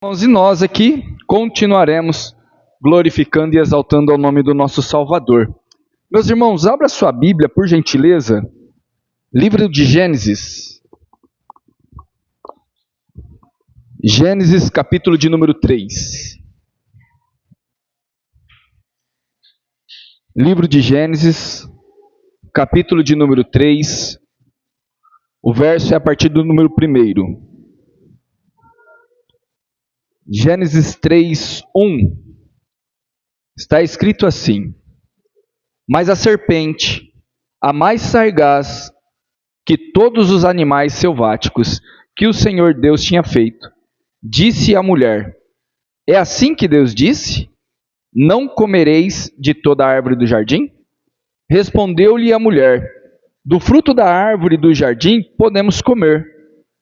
Irmãos, e nós aqui continuaremos glorificando e exaltando ao nome do nosso Salvador. Meus irmãos, abra sua Bíblia, por gentileza, livro de Gênesis. Gênesis, capítulo de número 3. Livro de Gênesis, capítulo de número 3. O verso é a partir do número 1. Gênesis 3, 1. Está escrito assim: Mas a serpente, a mais sagaz que todos os animais selváticos que o Senhor Deus tinha feito, disse à mulher: É assim que Deus disse? Não comereis de toda a árvore do jardim? Respondeu-lhe a mulher: Do fruto da árvore do jardim podemos comer,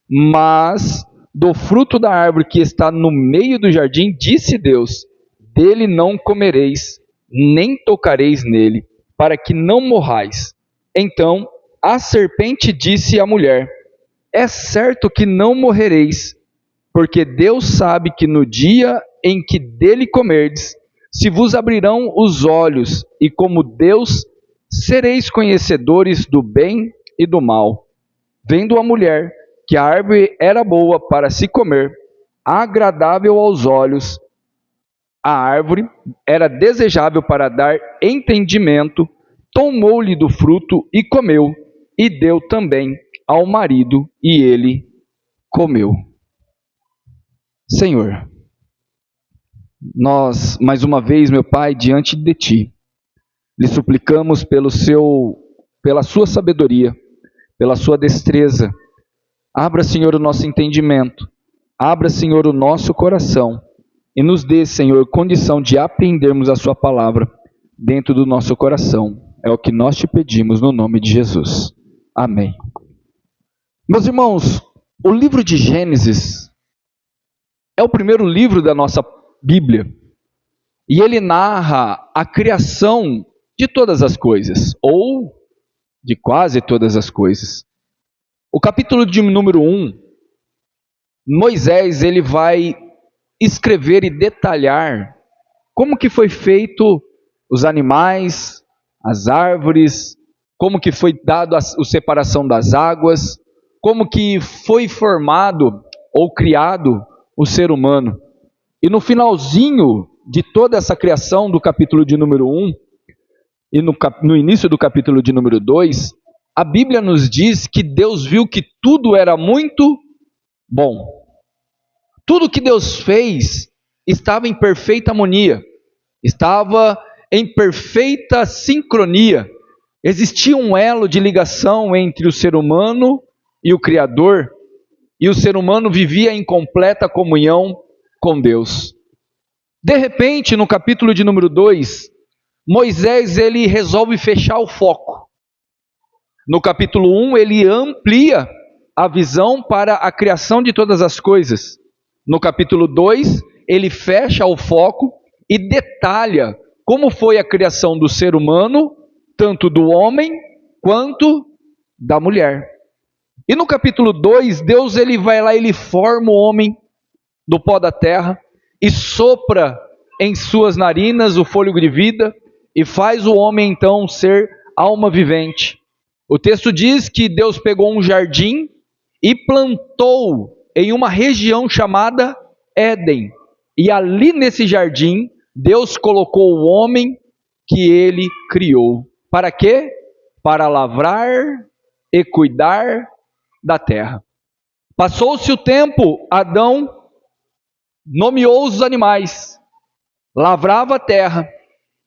mas do fruto da árvore que está no meio do jardim, disse Deus: Dele não comereis, nem tocareis nele, para que não morrais. Então a serpente disse à mulher: É certo que não morrereis, porque Deus sabe que no dia em que dele comerdes, se vos abrirão os olhos, e como Deus sereis conhecedores do bem e do mal. Vendo a mulher que a árvore era boa para se comer, agradável aos olhos, a árvore era desejável para dar entendimento, tomou-lhe do fruto e comeu, e deu também ao marido, e ele comeu. Senhor, nós, mais uma vez, meu Pai, diante de Ti, lhe suplicamos pela Sua sabedoria, pela Sua destreza. Abra, Senhor, o nosso entendimento, abra, Senhor, o nosso coração, e nos dê, Senhor, condição de aprendermos a Sua palavra dentro do nosso coração. É o que nós te pedimos no nome de Jesus. Amém. Meus irmãos, o livro de Gênesis é o primeiro livro da nossa Bíblia, e ele narra a criação de todas as coisas, ou de quase todas as coisas. O capítulo de número 1, Moisés ele vai escrever e detalhar como que foi feito os animais, as árvores, como que foi dado a separação das águas, como que foi formado ou criado o ser humano. E no finalzinho de toda essa criação do capítulo de número 1 e no início do capítulo de número 2, a Bíblia nos diz que Deus viu que tudo era muito bom. Tudo que Deus fez estava em perfeita harmonia, estava em perfeita sincronia. Existia um elo de ligação entre o ser humano e o Criador, e o ser humano vivia em completa comunhão com Deus. De repente, no capítulo de número 2, Moisés ele resolve fechar o foco. No capítulo 1, ele amplia a visão para a criação de todas as coisas. No capítulo 2, ele fecha o foco e detalha como foi a criação do ser humano, tanto do homem quanto da mulher. E no capítulo 2, Deus ele vai lá, ele forma o homem do pó da terra e sopra em suas narinas o fôlego de vida e faz o homem então ser alma vivente. O texto diz que Deus pegou um jardim e plantou em uma região chamada Éden. E ali nesse jardim, Deus colocou o homem que ele criou. Para quê? Para lavrar e cuidar da terra. Passou-se o tempo, Adão nomeou os animais, lavrava a terra.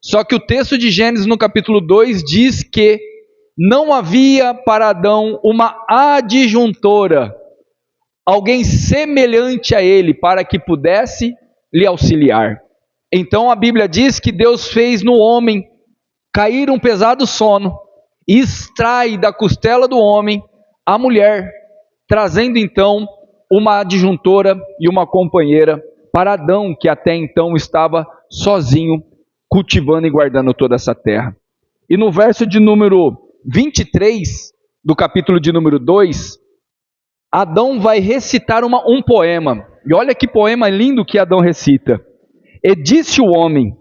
Só que o texto de Gênesis no capítulo 2 diz que não havia para Adão uma adjuntora, alguém semelhante a ele, para que pudesse lhe auxiliar. Então a Bíblia diz que Deus fez no homem cair um pesado sono, e extrai da costela do homem a mulher, trazendo então uma adjuntora e uma companheira para Adão, que até então estava sozinho, cultivando e guardando toda essa terra. E no verso de número 23, do capítulo de número 2, Adão vai recitar um poema, E olha que poema lindo que Adão recita. E disse o homem: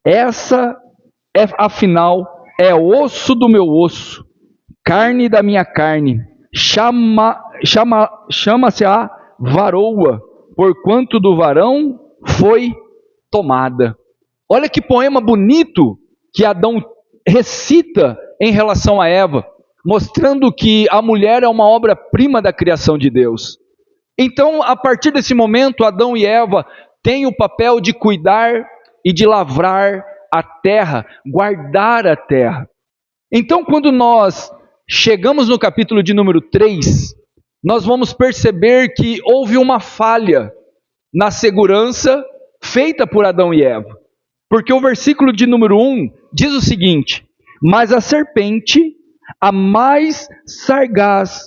essa afinal é osso do meu osso, carne da minha carne. Chama-se a varoa, porquanto do varão foi tomada. Olha que poema bonito que Adão recita em relação a Eva, mostrando que a mulher é uma obra-prima da criação de Deus. Então, a partir desse momento, Adão e Eva têm o papel de cuidar e de lavrar a terra, guardar a terra. Então, quando nós chegamos no capítulo de número 3, nós vamos perceber que houve uma falha na segurança feita por Adão e Eva. Porque o versículo de número 1 diz o seguinte: mas a serpente, a mais sagaz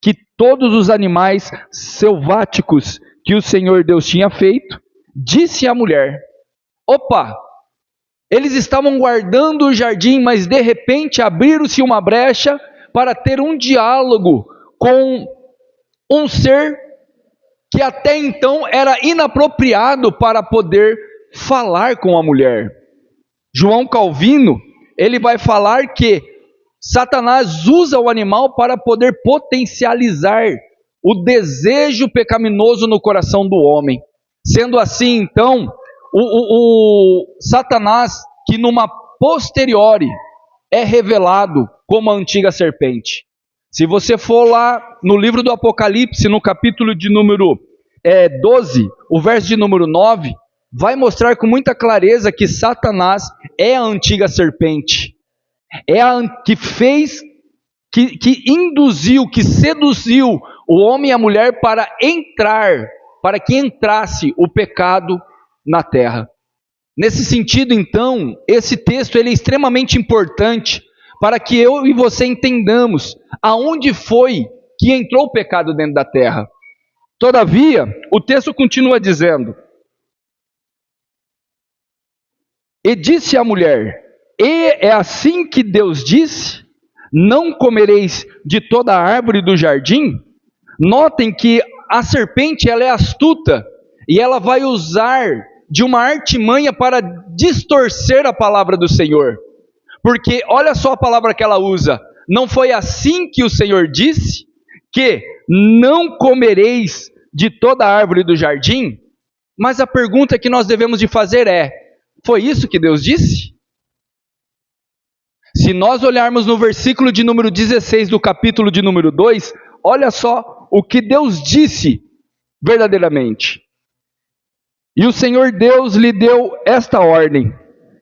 que todos os animais selváticos que o Senhor Deus tinha feito, disse à mulher: opa, eles estavam guardando o jardim, mas de repente abriram-se uma brecha para ter um diálogo com um ser que até então era inapropriado para poder falar com a mulher. João Calvino, ele vai falar que Satanás usa o animal para poder potencializar o desejo pecaminoso no coração do homem. Sendo assim, então, o Satanás, que numa posteriori é revelado como a antiga serpente. Se você for lá no livro do Apocalipse, no capítulo de número 12, o verso de número 9, vai mostrar com muita clareza que Satanás é a antiga serpente. É a que fez, que induziu, que seduziu o homem e a mulher para que entrasse o pecado na terra. Nesse sentido, então, esse texto ele é extremamente importante para que eu e você entendamos aonde foi que entrou o pecado dentro da terra. Todavia, o texto continua dizendo: e disse a mulher: e é assim que Deus disse, não comereis de toda a árvore do jardim? Notem que a serpente ela é astuta e ela vai usar de uma artimanha para distorcer a palavra do Senhor. Porque olha só a palavra que ela usa: não foi assim que o Senhor disse, que não comereis de toda a árvore do jardim? Mas a pergunta que nós devemos de fazer é: foi isso que Deus disse? Se nós olharmos no versículo de número 16 do capítulo de número 2, olha só o que Deus disse verdadeiramente. E o Senhor Deus lhe deu esta ordem: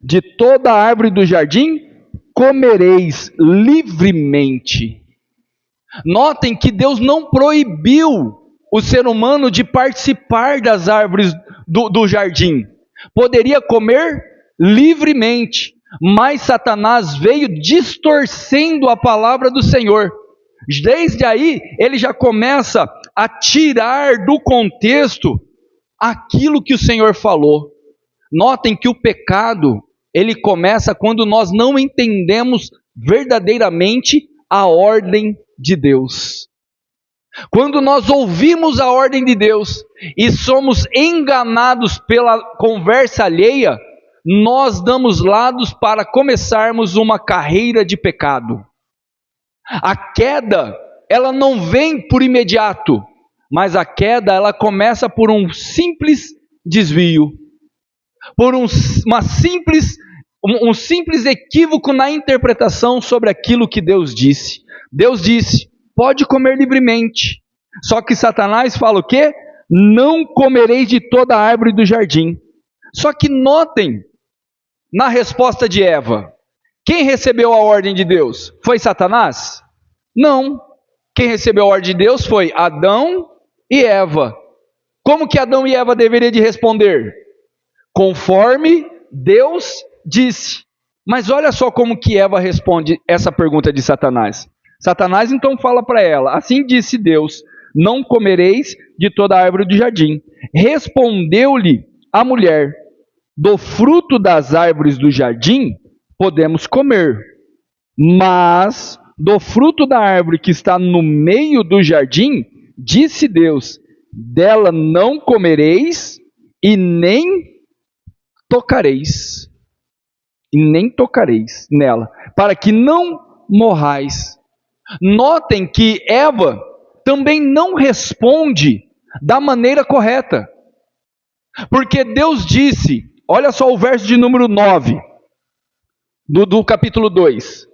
de toda a árvore do jardim comereis livremente. Notem que Deus não proibiu o ser humano de participar das árvores do jardim. Poderia comer livremente, mas Satanás veio distorcendo a palavra do Senhor. Desde aí, ele já começa a tirar do contexto aquilo que o Senhor falou. Notem que o pecado, ele começa quando nós não entendemos verdadeiramente a ordem de Deus. Quando nós ouvimos a ordem de Deus e somos enganados pela conversa alheia, nós damos lados para começarmos uma carreira de pecado. A queda, ela não vem por imediato, mas a queda, ela começa por um simples desvio, por um simples equívoco na interpretação sobre aquilo que Deus disse. Deus disse: pode comer livremente. Só que Satanás fala o quê? Não comereis de toda a árvore do jardim. Só que notem, na resposta de Eva, quem recebeu a ordem de Deus? Foi Satanás? Não. Quem recebeu a ordem de Deus foi Adão e Eva. Como que Adão e Eva deveriam de responder? Conforme Deus disse. Mas olha só como que Eva responde essa pergunta de Satanás. Satanás então fala para ela: assim disse Deus, não comereis de toda a árvore do jardim. Respondeu-lhe a mulher: do fruto das árvores do jardim podemos comer, mas do fruto da árvore que está no meio do jardim, disse Deus dela não comereis e nem tocareis. E nem tocareis nela, para que não morrais. Notem que Eva também não responde da maneira correta. Porque Deus disse, olha só o verso de número 9, do capítulo 2.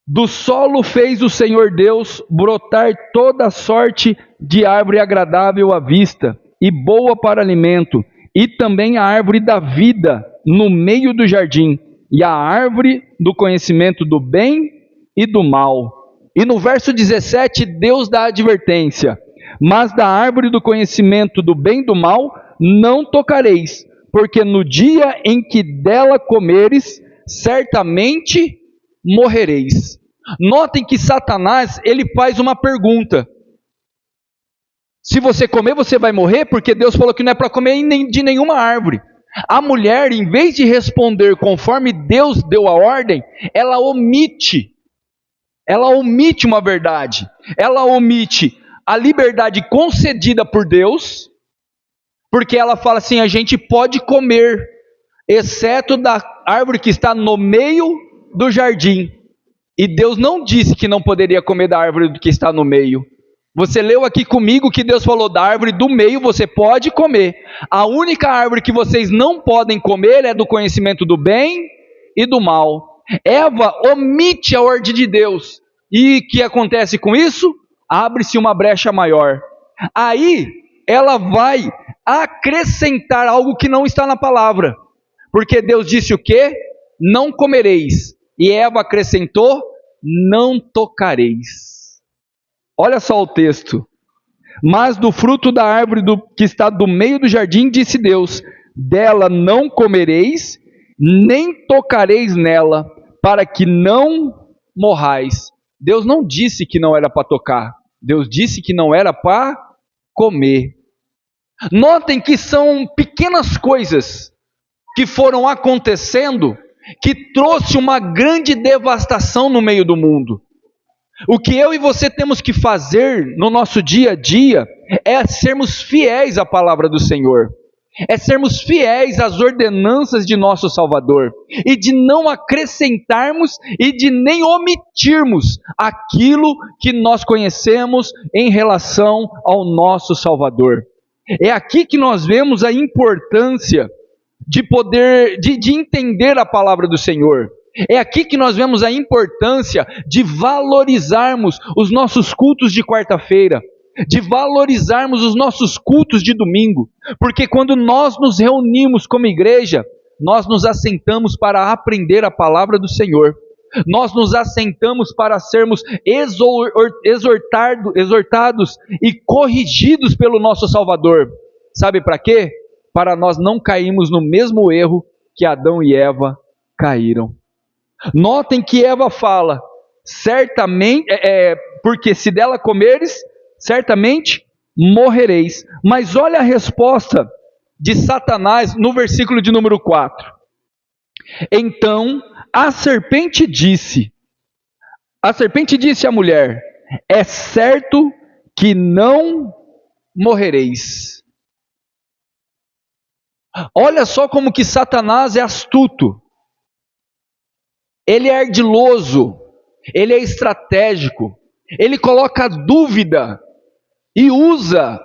Do solo fez o Senhor Deus brotar toda sorte de árvore agradável à vista e boa para alimento, e também a árvore da vida no meio do jardim, e a árvore do conhecimento do bem e do mal. E no verso 17, Deus dá a advertência: mas da árvore do conhecimento do bem e do mal não tocareis, porque no dia em que dela comeres, certamente morrereis. Notem que Satanás, ele faz uma pergunta: se você comer, você vai morrer? Porque Deus falou que não é para comer de nenhuma árvore. A mulher, em vez de responder conforme Deus deu a ordem, ela omite uma verdade. Ela omite a liberdade concedida por Deus, porque ela fala assim: a gente pode comer, exceto da árvore que está no meio do jardim. E Deus não disse que não poderia comer da árvore que está no meio. Você leu aqui comigo que Deus falou: da árvore do meio você pode comer. A única árvore que vocês não podem comer é do conhecimento do bem e do mal. Eva omite a ordem de Deus. E o que acontece com isso? Abre-se uma brecha maior. Aí ela vai acrescentar algo que não está na palavra. Porque Deus disse o quê? Não comereis. E Eva acrescentou: não tocareis. Olha só o texto. Mas do fruto da árvore que está do meio do jardim, disse Deus: dela não comereis, nem tocareis nela, para que não morrais. Deus não disse que não era para tocar. Deus disse que não era para comer. Notem que são pequenas coisas que foram acontecendo que trouxe uma grande devastação no meio do mundo. O que eu e você temos que fazer no nosso dia a dia é sermos fiéis à palavra do Senhor, é sermos fiéis às ordenanças de nosso Salvador, e de não acrescentarmos e de nem omitirmos aquilo que nós conhecemos em relação ao nosso Salvador. É aqui que nós vemos a importância de poder, de entender a palavra do Senhor. É aqui que nós vemos a importância de valorizarmos os nossos cultos de quarta-feira, de valorizarmos os nossos cultos de domingo, porque quando nós nos reunimos como igreja, nós nos assentamos para aprender a palavra do Senhor, nós nos assentamos para sermos exortados e corrigidos pelo nosso Salvador. Sabe para quê? Para nós não cairmos no mesmo erro que Adão e Eva caíram. Notem que Eva fala: certamente, porque se dela comeres, certamente morrereis. Mas olha a resposta de Satanás no versículo de número 4. Então a serpente disse à mulher: é certo que não morrereis. Olha só como que Satanás é astuto. Ele é ardiloso, ele é estratégico, ele coloca dúvida e usa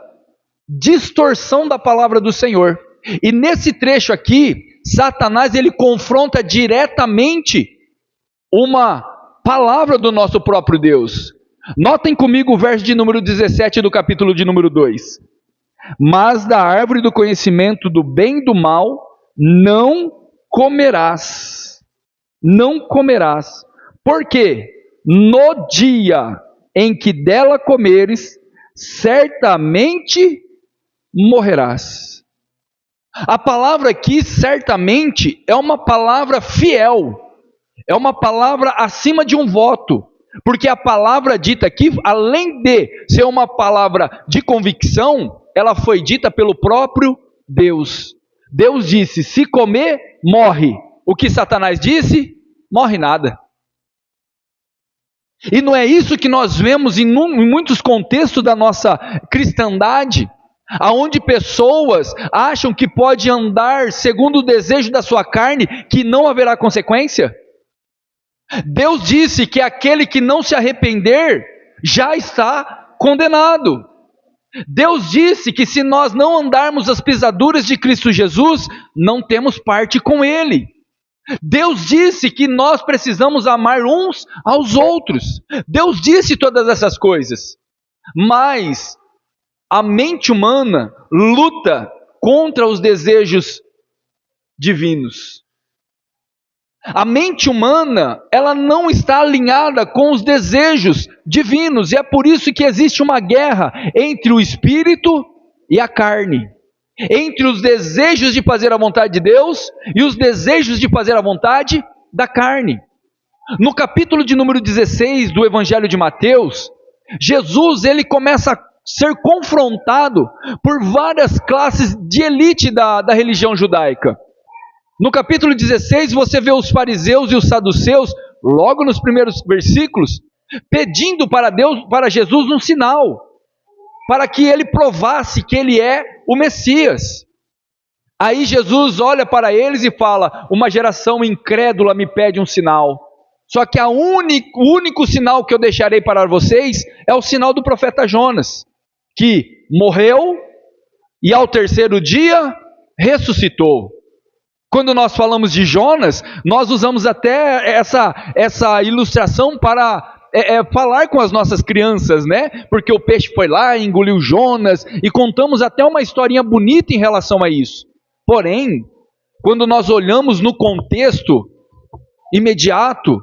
distorção da palavra do Senhor. E nesse trecho aqui, Satanás ele confronta diretamente uma palavra do nosso próprio Deus. Notem comigo o verso de número 17 do capítulo de número 2. Mas da árvore do conhecimento do bem e do mal não comerás. Não comerás, porque no dia em que dela comeres, certamente morrerás. A palavra aqui, certamente, é uma palavra fiel, é uma palavra acima de um voto, porque a palavra dita aqui, além de ser uma palavra de convicção, ela foi dita pelo próprio Deus. Deus disse: se comer, morre. O que Satanás disse? Morre nada. E não é isso que nós vemos em muitos contextos da nossa cristandade, aonde pessoas acham que pode andar segundo o desejo da sua carne, que não haverá consequência. Deus disse que aquele que não se arrepender já está condenado. Deus disse que se nós não andarmos as pisaduras de Cristo Jesus, não temos parte com Ele. Deus disse que nós precisamos amar uns aos outros. Deus disse todas essas coisas. Mas a mente humana luta contra os desejos divinos. A mente humana, ela não está alinhada com os desejos divinos, e é por isso que existe uma guerra entre o espírito e a carne, entre os desejos de fazer a vontade de Deus e os desejos de fazer a vontade da carne. No capítulo de número 16 do Evangelho de Mateus, Jesus ele começa a ser confrontado por várias classes de elite da religião judaica. No capítulo 16 você vê os fariseus e os saduceus, logo nos primeiros versículos, pedindo para Deus, para Jesus um sinal, para que ele provasse que ele é o Messias. Aí Jesus olha para eles e fala: uma geração incrédula me pede um sinal, só que o único sinal que eu deixarei para vocês é o sinal do profeta Jonas, que morreu e ao terceiro dia ressuscitou. Quando nós falamos de Jonas, nós usamos até essa ilustração para falar com as nossas crianças, né? Porque o peixe foi lá e engoliu Jonas, e contamos até uma historinha bonita em relação a isso. Porém, quando nós olhamos no contexto imediato,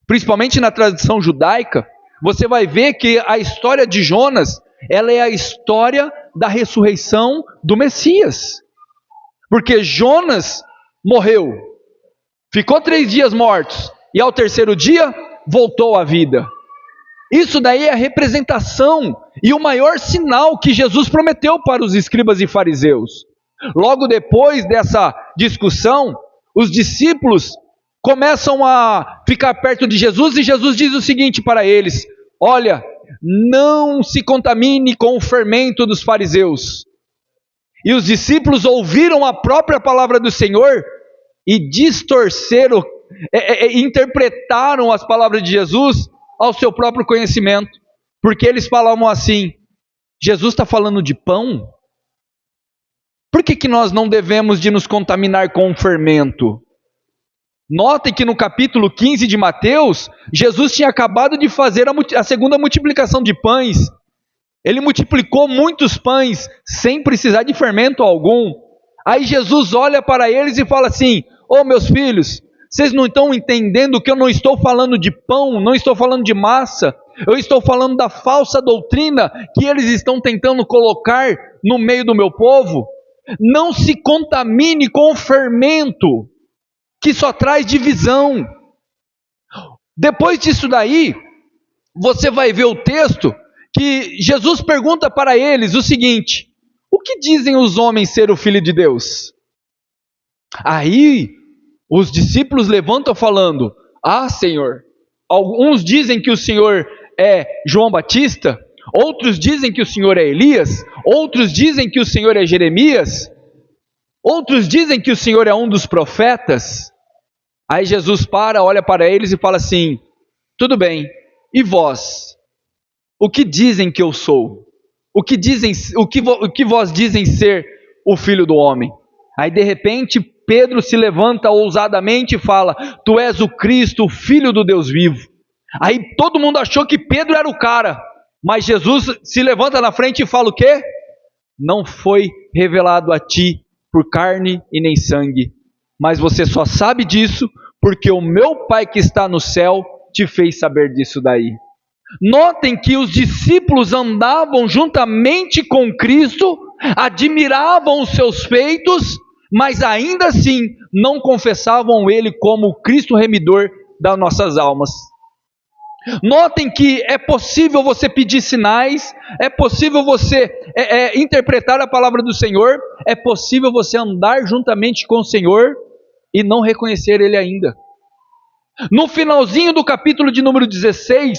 principalmente na tradição judaica, você vai ver que a história de Jonas, ela é a história da ressurreição do Messias. Porque Jonas morreu, ficou 3 dias mortos, e ao terceiro dia voltou à vida. Isso daí é a representação e o maior sinal que Jesus prometeu para os escribas e fariseus. Logo depois dessa discussão, os discípulos começam a ficar perto de Jesus, e Jesus diz o seguinte para eles: olha, não se contamine com o fermento dos fariseus. E os discípulos ouviram a própria palavra do Senhor e distorceram, interpretaram as palavras de Jesus ao seu próprio conhecimento, porque eles falavam assim: Jesus está falando de pão? Por que nós não devemos de nos contaminar com o fermento? Notem que no capítulo 15 de Mateus, Jesus tinha acabado de fazer a segunda multiplicação de pães. Ele multiplicou muitos pães sem precisar de fermento algum. Aí Jesus olha para eles e fala assim: ô meus filhos, vocês não estão entendendo que eu não estou falando de pão, não estou falando de massa, eu estou falando da falsa doutrina que eles estão tentando colocar no meio do meu povo. Não se contamine com o fermento, que só traz divisão. Depois disso daí, você vai ver o texto que Jesus pergunta para eles o seguinte: o que dizem os homens ser o Filho de Deus? Aí os discípulos levantam falando: ah, Senhor, alguns dizem que o Senhor é João Batista, outros dizem que o Senhor é Elias, outros dizem que o Senhor é Jeremias, outros dizem que o Senhor é um dos profetas. Aí Jesus olha para eles e fala assim: tudo bem, e vós? O que dizem que eu sou? O que vós dizem ser o Filho do Homem? Aí de repente Pedro se levanta ousadamente e fala: tu és o Cristo, o Filho do Deus vivo. Aí todo mundo achou que Pedro era o cara, mas Jesus se levanta na frente e fala o quê? Não foi revelado a ti por carne e nem sangue, mas você só sabe disso porque o meu Pai que está no céu te fez saber disso daí. Notem que os discípulos andavam juntamente com Cristo, admiravam os seus feitos, mas ainda assim não confessavam Ele como o Cristo remidor das nossas almas. Notem que é possível você pedir sinais, é possível você interpretar a palavra do Senhor, é possível você andar juntamente com o Senhor e não reconhecer Ele ainda. No finalzinho do capítulo de número 16,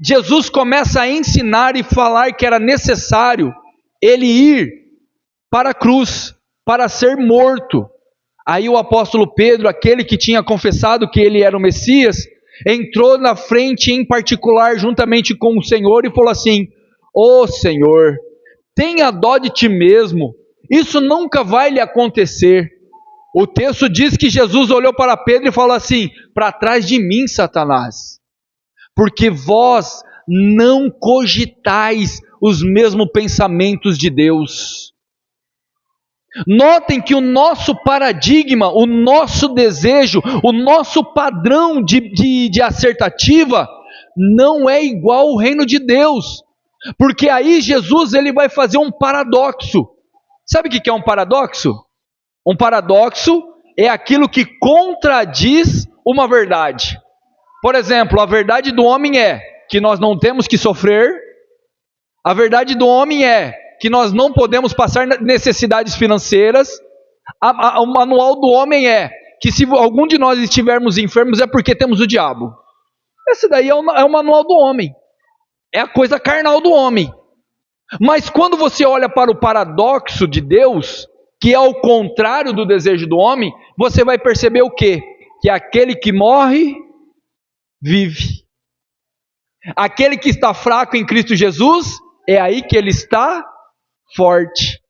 Jesus começa a ensinar e falar que era necessário ele ir para a cruz, para ser morto. Aí o apóstolo Pedro, aquele que tinha confessado que ele era o Messias, entrou na frente em particular juntamente com o Senhor e falou assim: ó Senhor, tenha dó de ti mesmo, isso nunca vai lhe acontecer. O texto diz que Jesus olhou para Pedro e falou assim: para trás de mim, Satanás, porque vós não cogitais os mesmos pensamentos de Deus. Notem que o nosso paradigma, o nosso desejo, o nosso padrão de acertativa não é igual ao reino de Deus, porque aí Jesus ele vai fazer um paradoxo. Sabe o que é um paradoxo? Um paradoxo é aquilo que contradiz uma verdade. Por exemplo, a verdade do homem é que nós não temos que sofrer, a verdade do homem é que nós não podemos passar necessidades financeiras, o manual do homem é que se algum de nós estivermos enfermos é porque temos o diabo. Esse daí é o manual do homem, é a coisa carnal do homem. Mas quando você olha para o paradoxo de Deus, que é o contrário do desejo do homem, você vai perceber o quê? Que aquele que morre, vive. Aquele que está fraco em Cristo Jesus, é aí que ele está forte.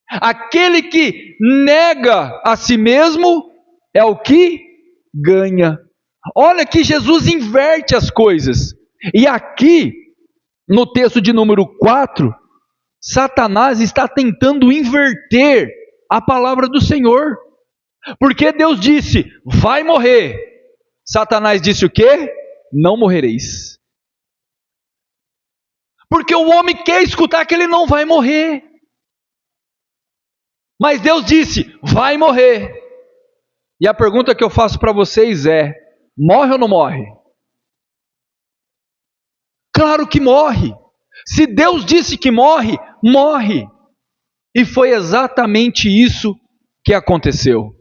Aquele que nega a si mesmo, é o que ganha. Olha que Jesus inverte as coisas. E aqui, no texto de número 4, Satanás está tentando inverter a palavra do Senhor. Porque Deus disse, vai morrer. Satanás disse o quê? Não morrereis. Porque o homem quer escutar que ele não vai morrer. Mas Deus disse, vai morrer. E a pergunta que eu faço para vocês é, morre ou não morre? Claro que morre. Se Deus disse que morre, morre. E foi exatamente isso que aconteceu.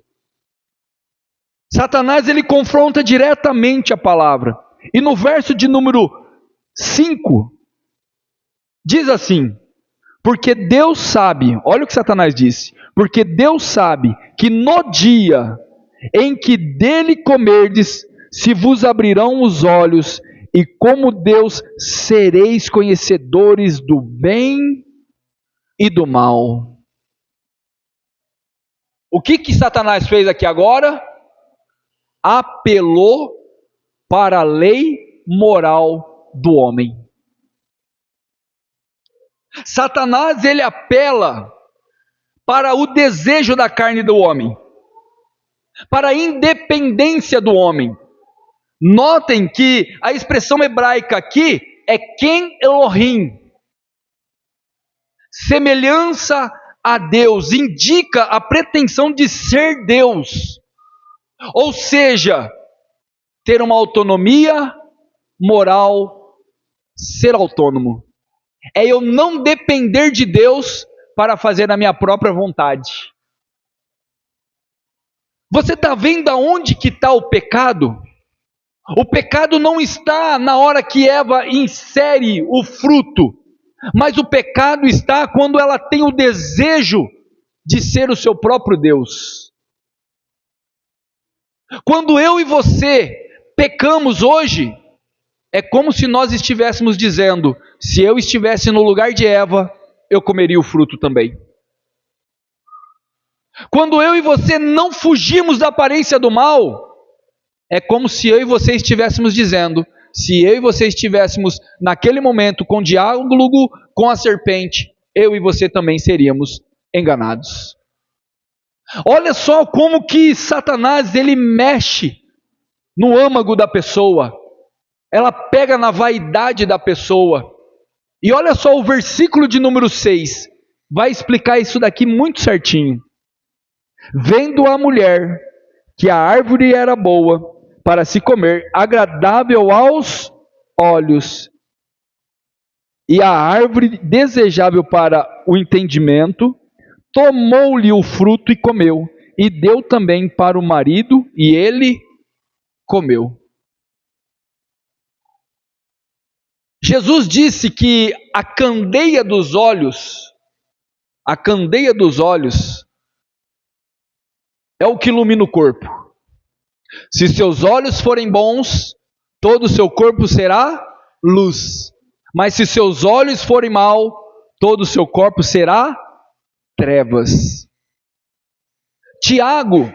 Satanás ele confronta diretamente a palavra. E no verso de número 5, diz assim: porque Deus sabe, olha o que Satanás disse, porque Deus sabe que no dia em que dele comerdes, se vos abrirão os olhos, e como Deus sereis conhecedores do bem e do mal. O que Satanás fez aqui agora? Apelou para a lei moral do homem. Satanás ele apela para o desejo da carne do homem, para a independência do homem. Notem que a expressão hebraica aqui é Ken Elohim, semelhança a Deus, indica a pretensão de ser Deus, ou seja, ter uma autonomia moral, ser autônomo. É eu não depender de Deus para fazer a minha própria vontade. Você está vendo aonde que está o pecado? O pecado não está na hora que Eva insere o fruto, mas o pecado está quando ela tem o desejo de ser o seu próprio Deus. Quando eu e você pecamos hoje, é como se nós estivéssemos dizendo, se eu estivesse no lugar de Eva, eu comeria o fruto também. Quando eu e você não fugimos da aparência do mal, é como se eu e você estivéssemos dizendo, se eu e você estivéssemos naquele momento com diálogo com a serpente, eu e você também seríamos enganados. Olha só como que Satanás ele mexe no âmago da pessoa. Ela pega na vaidade da pessoa. E olha só o versículo de número 6. Vai explicar isso daqui muito certinho. Vendo a mulher que a árvore era boa para se comer, agradável aos olhos, e a árvore desejável para o entendimento, tomou-lhe o fruto e comeu, e deu também para o marido, e ele comeu. Jesus disse que a candeia dos olhos é o que ilumina o corpo. Se seus olhos forem bons, todo o seu corpo será luz. Mas se seus olhos forem maus, todo o seu corpo será trevas. Tiago,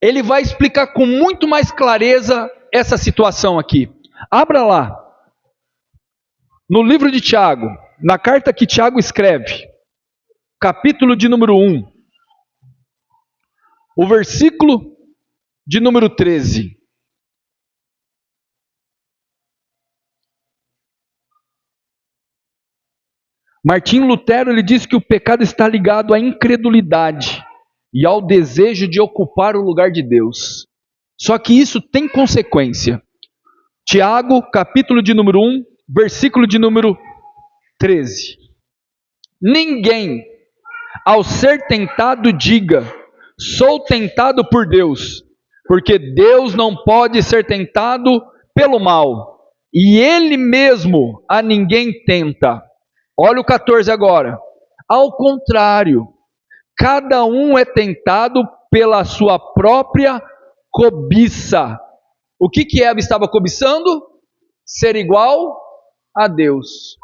ele vai explicar com muito mais clareza essa situação aqui. Abra lá, no livro de Tiago, na carta que Tiago escreve, capítulo de número 1, o versículo de número 13. Martinho Lutero, ele diz que o pecado está ligado à incredulidade e ao desejo de ocupar o lugar de Deus. Só que isso tem consequência. Tiago, capítulo de número 1, versículo de número 13. Ninguém, ao ser tentado, diga: sou tentado por Deus, porque Deus não pode ser tentado pelo mal, e Ele mesmo a ninguém tenta. Olha o 14 agora. Ao contrário, cada um é tentado pela sua própria cobiça. O que Eva estava cobiçando? Ser igual a Deus.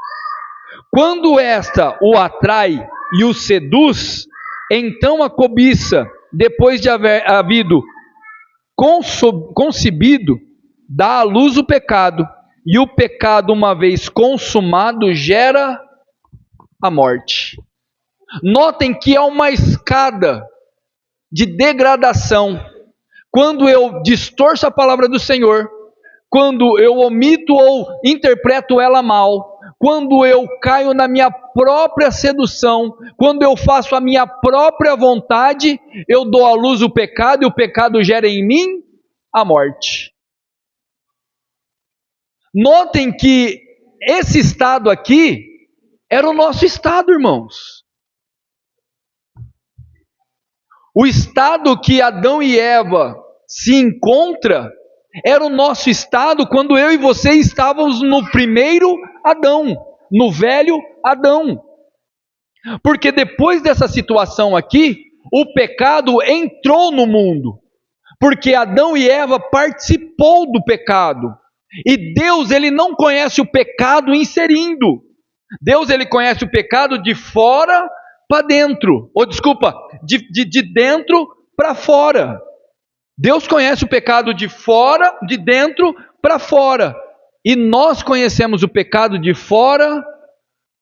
Quando esta o atrai e o seduz, então a cobiça, depois de haver havido concebido, dá à luz o pecado, e o pecado, uma vez consumado, gera a morte. Notem que há uma escada de degradação. Quando eu distorço a palavra do Senhor, quando eu omito ou interpreto ela mal, quando eu caio na minha própria sedução, quando eu faço a minha própria vontade, eu dou à luz o pecado e o pecado gera em mim a morte. Notem que esse estado aqui era o nosso estado, irmãos. O estado que Adão e Eva se encontram era o nosso estado quando eu e você estávamos no primeiro Adão, no velho Adão. Porque depois dessa situação aqui, o pecado entrou no mundo. Porque Adão e Eva participou do pecado. E Deus, ele não conhece o pecado inserindo. Deus, ele conhece o pecado de fora para dentro. Ou desculpa, de dentro para fora. Deus conhece o pecado de fora, de dentro para fora. E nós conhecemos o pecado de fora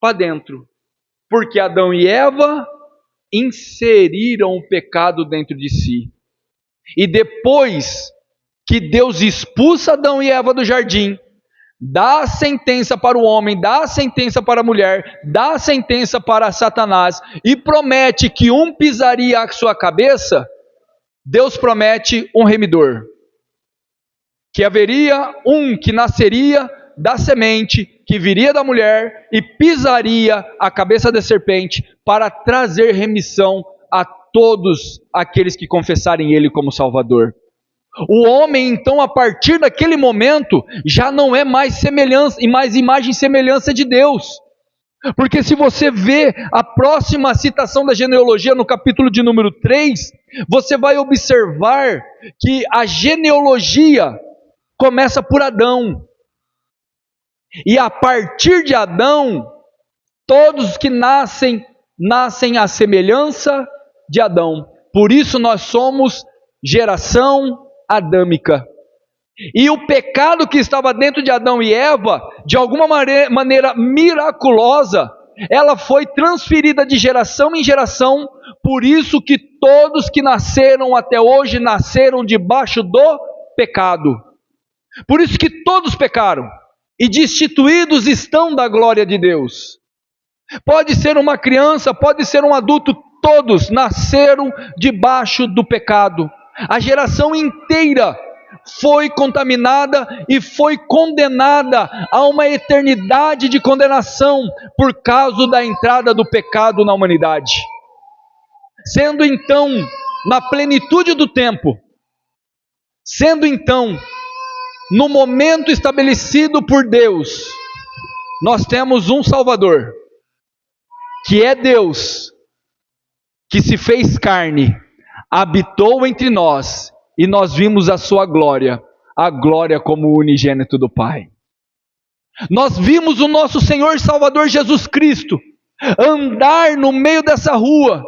para dentro. Porque Adão e Eva inseriram o pecado dentro de si. E depois que Deus expulsa Adão e Eva do jardim, dá a sentença para o homem, dá a sentença para a mulher, dá a sentença para Satanás, e promete que um pisaria a sua cabeça, Deus promete um remidor. Que haveria um que nasceria da semente, que viria da mulher e pisaria a cabeça da serpente para trazer remissão a todos aqueles que confessarem Ele como Salvador. O homem, então, a partir daquele momento, já não é mais semelhança, e mais imagem e semelhança de Deus. Porque se você vê a próxima citação da genealogia no capítulo de número 3, você vai observar que a genealogia começa por Adão. E a partir de Adão, todos que nascem à semelhança de Adão. Por isso nós somos geração adâmica. E o pecado que estava dentro de Adão e Eva, de alguma maneira miraculosa, ela foi transferida de geração em geração. Por isso que todos que nasceram até hoje, nasceram debaixo do pecado. Por isso que todos pecaram e destituídos estão da glória de Deus. Pode ser uma criança, pode ser um adulto, todos nasceram debaixo do pecado. A geração inteira foi contaminada e foi condenada a uma eternidade de condenação por causa da entrada do pecado na humanidade. Sendo então, na plenitude do tempo, Sendo então, no momento estabelecido por Deus, nós temos um Salvador, que é Deus, que se fez carne, habitou entre nós, e nós vimos a sua glória, a glória como o unigênito do Pai. Nós vimos o nosso Senhor e Salvador Jesus Cristo andar no meio dessa rua,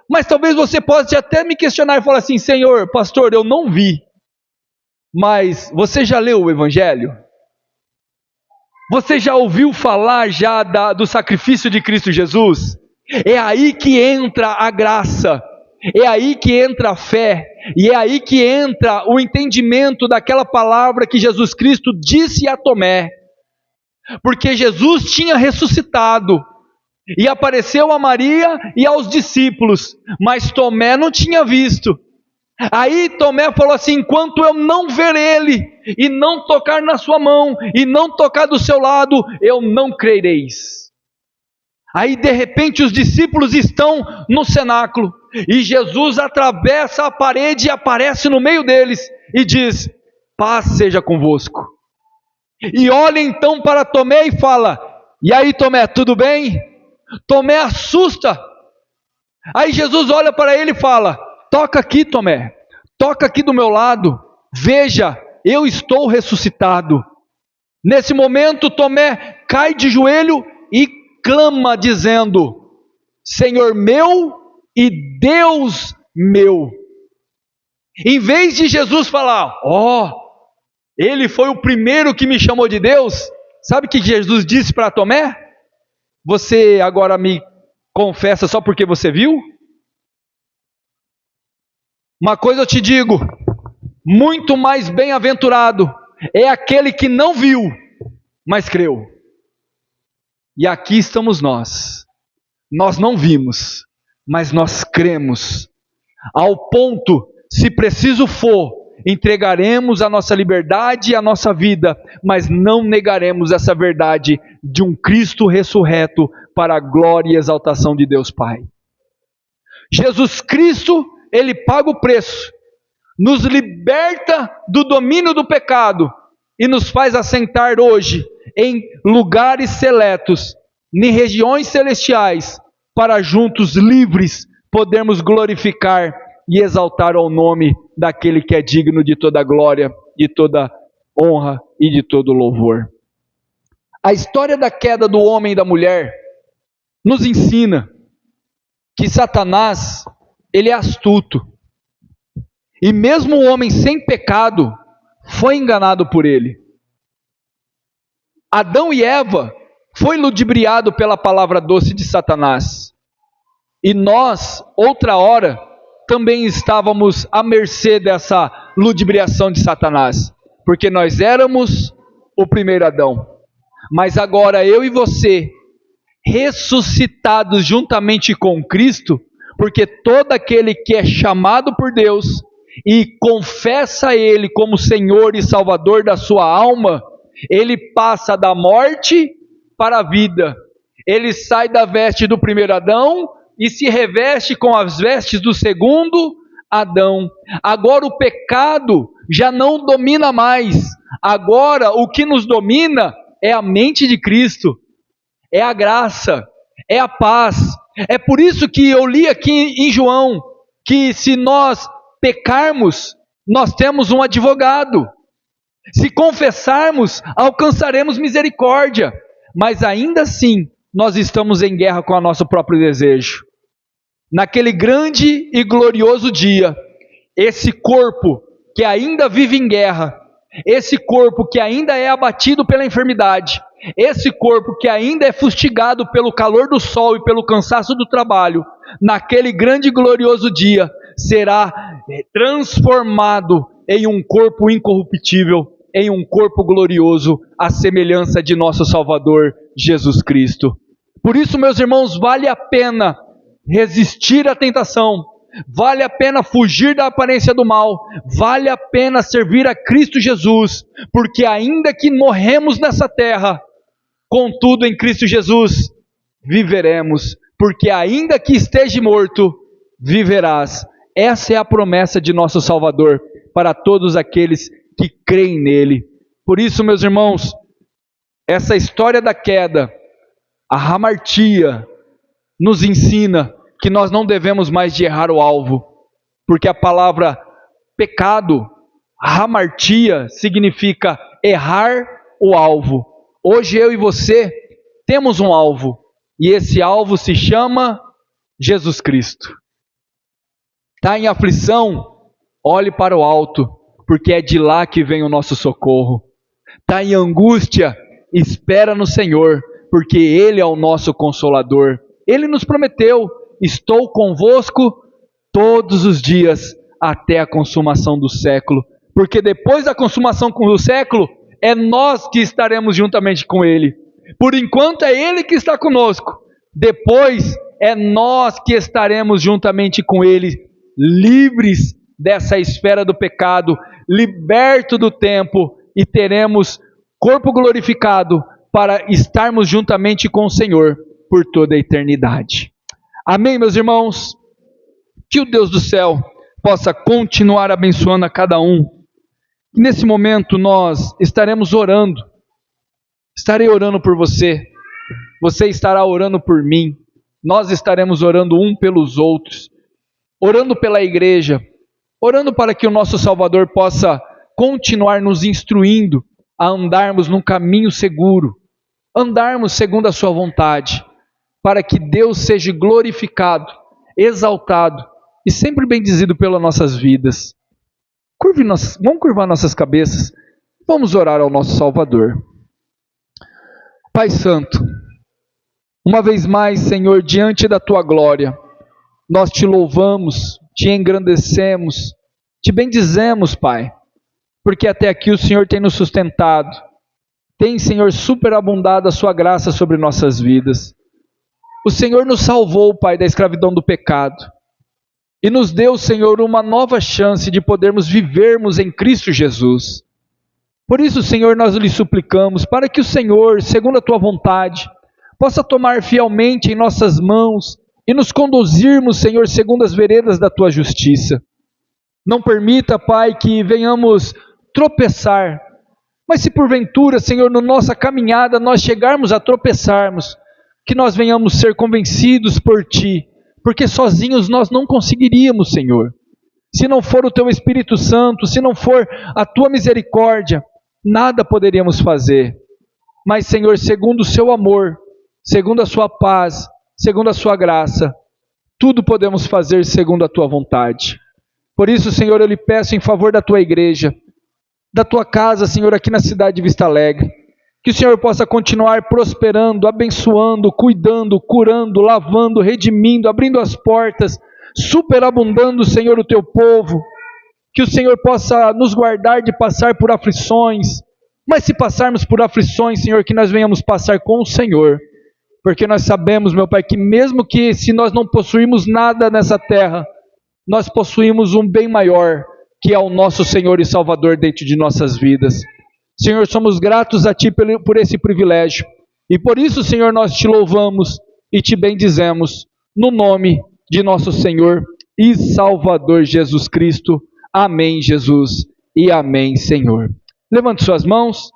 mas talvez você possa até me questionar e falar assim: Senhor, pastor, eu não vi, mas você já leu o Evangelho? Você já ouviu falar do sacrifício de Cristo Jesus? É aí que entra a graça, é aí que entra a fé, e é aí que entra o entendimento daquela palavra que Jesus Cristo disse a Tomé, porque Jesus tinha ressuscitado, e apareceu a Maria e aos discípulos, mas Tomé não tinha visto. Aí Tomé falou assim: enquanto eu não ver ele, e não tocar na sua mão, e não tocar do seu lado, eu não crereis. Aí de repente os discípulos estão no cenáculo, e Jesus atravessa a parede e aparece no meio deles, e diz: paz seja convosco. E olha então para Tomé e fala: e aí Tomé, tudo bem? Tomé assusta. Aí Jesus olha para ele e fala: toca aqui, Tomé, toca aqui do meu lado, veja, eu estou ressuscitado. Nesse momento Tomé cai de joelho e clama dizendo: Senhor meu e Deus meu. Em vez de Jesus falar: ele foi o primeiro que me chamou de Deus, sabe o que Jesus disse para Tomé? Você agora me confessa só porque você viu? Uma coisa eu te digo: muito mais bem-aventurado é aquele que não viu, mas creu. E aqui estamos nós não vimos, mas nós cremos, ao ponto, se preciso for, entregaremos a nossa liberdade e a nossa vida, mas não negaremos essa verdade de um Cristo ressurreto para a glória e exaltação de Deus Pai. Jesus Cristo, Ele paga o preço, nos liberta do domínio do pecado e nos faz assentar hoje em lugares seletos, em regiões celestiais, para juntos, livres, podermos glorificar e exaltar ao nome daquele que é digno de toda glória, de toda honra e de todo louvor. A história da queda do homem e da mulher nos ensina que Satanás, ele é astuto, e mesmo o homem sem pecado foi enganado por ele. Adão e Eva foi ludibriado pela palavra doce de Satanás, e nós, outra hora, também estávamos à mercê dessa ludibriação de Satanás, porque nós éramos o primeiro Adão, mas agora eu e você, ressuscitados juntamente com Cristo, porque todo aquele que é chamado por Deus e confessa Ele como Senhor e Salvador da sua alma, ele passa da morte para a vida, ele sai da veste do primeiro Adão e se reveste com as vestes do segundo Adão. Agora o pecado já não domina mais, agora o que nos domina é a mente de Cristo, é a graça, é a paz. É por isso que eu li aqui em João, que se nós pecarmos, nós temos um advogado. Se confessarmos, alcançaremos misericórdia. Mas ainda assim, nós estamos em guerra com o nosso próprio desejo. Naquele grande e glorioso dia, esse corpo que ainda vive em guerra, esse corpo que ainda é abatido pela enfermidade, esse corpo que ainda é fustigado pelo calor do sol e pelo cansaço do trabalho, naquele grande e glorioso dia, será transformado em um corpo incorruptível, em um corpo glorioso, à semelhança de nosso Salvador Jesus Cristo. Por isso, meus irmãos, vale a pena resistir à tentação, vale a pena fugir da aparência do mal, vale a pena servir a Cristo Jesus, porque ainda que morremos nessa terra, contudo em Cristo Jesus viveremos, porque ainda que esteja morto, viverás. Essa é a promessa de nosso Salvador. para todos aqueles que creem nele. Por isso, meus irmãos, essa história da queda, a hamartia, nos ensina que nós não devemos mais de errar o alvo, porque a palavra pecado, hamartia, significa errar o alvo. Hoje eu e você temos um alvo, e esse alvo se chama Jesus Cristo. Está em aflição? Olhe para o alto, porque é de lá que vem o nosso socorro. Está em angústia? Espera no Senhor, porque Ele é o nosso consolador. Ele nos prometeu: estou convosco todos os dias até a consumação do século. Porque depois da consumação do século, é nós que estaremos juntamente com Ele. Por enquanto é Ele que está conosco. Depois é nós que estaremos juntamente com Ele, livres dessa esfera do pecado, liberto do tempo, e teremos corpo glorificado para estarmos juntamente com o Senhor por toda a eternidade. Amém, meus irmãos? Que o Deus do céu possa continuar abençoando a cada um. Nesse momento nós estaremos orando. Estarei orando por você. Você estará orando por mim. Nós estaremos orando um pelos outros. Orando pela igreja. Orando para que o nosso Salvador possa continuar nos instruindo a andarmos num caminho seguro. Andarmos segundo a sua vontade. Para que Deus seja glorificado, exaltado e sempre bendizido pelas nossas vidas. Vamos curvar nossas cabeças. Vamos orar ao nosso Salvador. Pai Santo, uma vez mais, Senhor, diante da Tua glória, nós Te louvamos, Te engrandecemos, Te bendizemos, Pai, porque até aqui o Senhor tem nos sustentado, tem, Senhor, superabundado a Sua graça sobre nossas vidas. O Senhor nos salvou, Pai, da escravidão do pecado, e nos deu, Senhor, uma nova chance de podermos vivermos em Cristo Jesus. Por isso, Senhor, nós lhe suplicamos, para que o Senhor, segundo a Tua vontade, possa tomar fielmente em nossas mãos e nos conduzirmos, Senhor, segundo as veredas da Tua justiça. Não permita, Pai, que venhamos tropeçar, mas se porventura, Senhor, na nossa caminhada nós chegarmos a tropeçarmos, que nós venhamos ser convencidos por Ti, porque sozinhos nós não conseguiríamos, Senhor. Se não for o Teu Espírito Santo, se não for a Tua misericórdia, nada poderíamos fazer. Mas, Senhor, segundo o Seu amor, segundo a Sua paz, segundo a Sua graça, tudo podemos fazer segundo a Tua vontade. Por isso, Senhor, eu lhe peço em favor da Tua igreja, da Tua casa, Senhor, aqui na cidade de Vista Alegre, que o Senhor possa continuar prosperando, abençoando, cuidando, curando, lavando, redimindo, abrindo as portas, superabundando, Senhor, o Teu povo. Que o Senhor possa nos guardar de passar por aflições, mas se passarmos por aflições, Senhor, que nós venhamos passar com o Senhor, porque nós sabemos, meu Pai, que mesmo que se nós não possuirmos nada nessa terra, nós possuímos um bem maior, que é o nosso Senhor e Salvador dentro de nossas vidas. Senhor, somos gratos a Ti por esse privilégio, e por isso, Senhor, nós Te louvamos e Te bendizemos, no nome de nosso Senhor e Salvador Jesus Cristo. Amém, Jesus, e amém, Senhor. Levante suas mãos,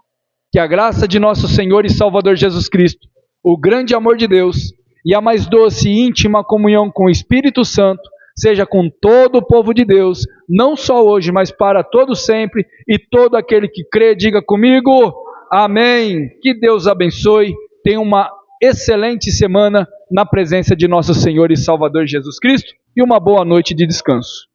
que a graça de nosso Senhor e Salvador Jesus Cristo, o grande amor de Deus e a mais doce e íntima comunhão com o Espírito Santo, seja com todo o povo de Deus, não só hoje, mas para todo sempre, e todo aquele que crê, diga comigo, amém. Que Deus abençoe, tenha uma excelente semana na presença de nosso Senhor e Salvador Jesus Cristo, e uma boa noite de descanso.